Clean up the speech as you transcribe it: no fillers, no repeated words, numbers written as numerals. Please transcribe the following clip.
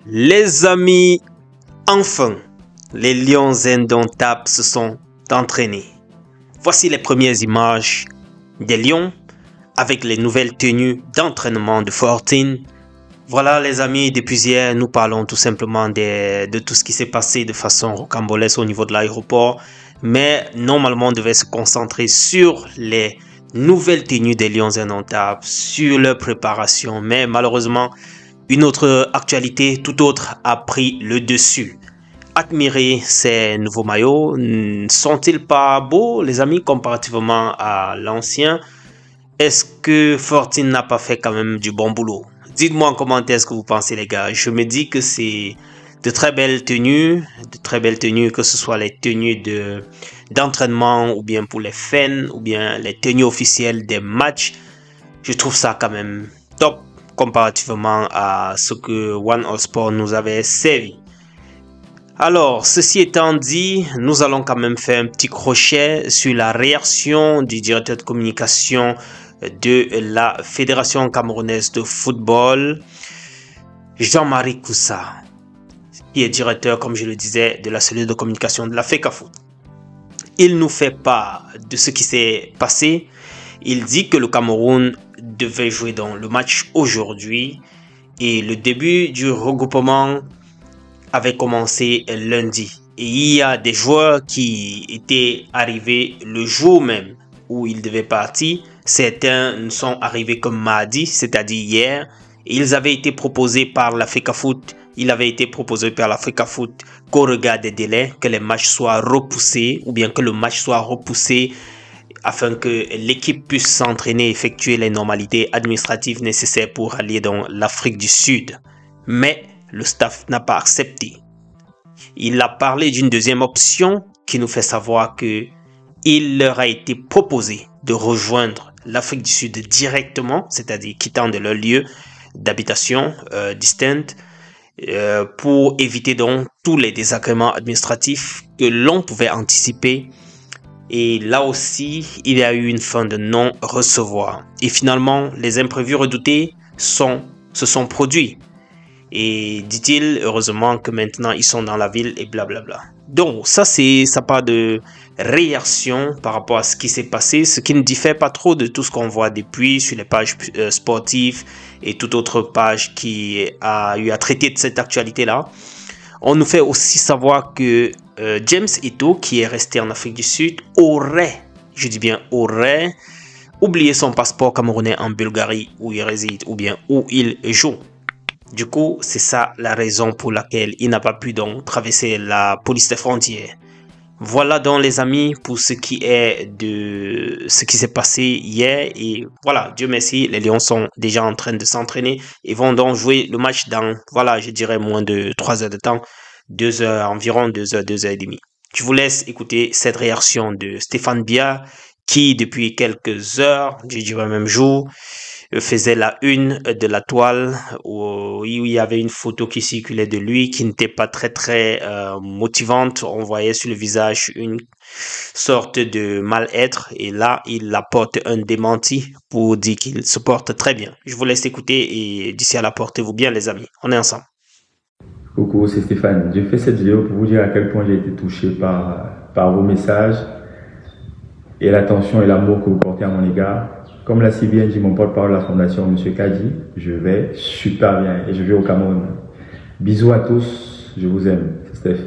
Les amis, enfin, les Lions indomptables se sont entraînés. Voici les premières images des Lions avec les nouvelles tenues d'entraînement de Fortin. Voilà les amis, depuis hier, nous parlons tout simplement de tout ce qui s'est passé de façon rocambolesque au niveau de l'aéroport. Mais normalement, on devait se concentrer sur les nouvelles tenues des Lions indomptables, sur leur préparation. Mais malheureusement, une autre actualité tout autre a pris le dessus. Admirez ces nouveaux maillots. Sont-ils pas beaux, les amis, comparativement à l'ancien? Est-ce que Fortin n'a pas fait quand même du bon boulot? Dites-moi en commentaire ce que vous pensez, les gars. Je me dis que c'est de très belles tenues, que ce soit les tenues d'entraînement ou bien pour les fans ou bien les tenues officielles des matchs. Je trouve ça quand même top comparativement à ce que One All Sport nous avait servi. Alors, ceci étant dit, nous allons quand même faire un petit crochet sur la réaction du directeur de communication de la Fédération camerounaise de football, Jean-Marie Koussa, qui est directeur, comme je le disais, de la cellule de communication de la FECAFOOT. Il nous fait part de ce qui s'est passé. Il dit que le Cameroun devait jouer dans le match aujourd'hui et le début du regroupement avait commencé lundi. Et il y a des joueurs qui étaient arrivés le jour même où ils devaient partir. Certains sont arrivés comme mardi, c'est-à-dire hier. Et ils avaient été proposés par la FECAFOOT. Il avait été proposé par la FECAFOOT qu'au regard des délais, que les matchs soient repoussés ou bien que le match soit repoussé afin que l'équipe puisse s'entraîner et effectuer les normalités administratives nécessaires pour aller dans l'Afrique du Sud. Mais le staff n'a pas accepté. Il a parlé d'une deuxième option qui nous fait savoir que il leur a été proposé de rejoindre l'Afrique du Sud directement, c'est-à-dire quittant de leur lieu d'habitation distinct, pour éviter donc tous les désagréments administratifs que l'on pouvait anticiper. Et là aussi, il y a eu une fin de non-recevoir. Et finalement, les imprévus redoutés se sont produits. Et dit-il, heureusement que maintenant ils sont dans la ville et blablabla. Donc ça part de réaction par rapport à ce qui s'est passé, ce qui ne diffère pas trop de tout ce qu'on voit depuis sur les pages sportives et toute autre page qui a eu à traiter de cette actualité-là. On nous fait aussi savoir que James Eto'o, qui est resté en Afrique du Sud, aurait, je dis bien aurait, oublié son passeport camerounais en Bulgarie où il réside ou bien où il joue. Du coup, c'est ça la raison pour laquelle il n'a pas pu donc traverser la police des frontières. Voilà donc les amis pour ce qui est de ce qui s'est passé hier. Et voilà, Dieu merci, les Lions sont déjà en train de s'entraîner et vont donc jouer le match dans, voilà, je dirais moins de 3 heures de temps, 2 heures, environ 2 heures et demie. Je vous laisse écouter cette réaction de Stéphane Biya qui depuis quelques heures, je dirais même jour, faisait la une de la toile où il y avait une photo qui circulait de lui qui n'était pas très motivante. On voyait sur le visage une sorte de mal-être et là il apporte un démenti pour dire qu'il se porte très bien. Je vous laisse écouter et d'ici à là, portez-vous bien les amis, on est ensemble. Coucou, c'est Stéphane. J'ai fait cette vidéo pour vous dire à quel point j'ai été touché par vos messages et l'attention et l'amour que vous portez à mon égard. Comme l'a si bien dit mon porte-parole de la fondation, M. Kadi, je vais super bien et je vais au Cameroun. Bisous à tous, je vous aime, c'est Steph.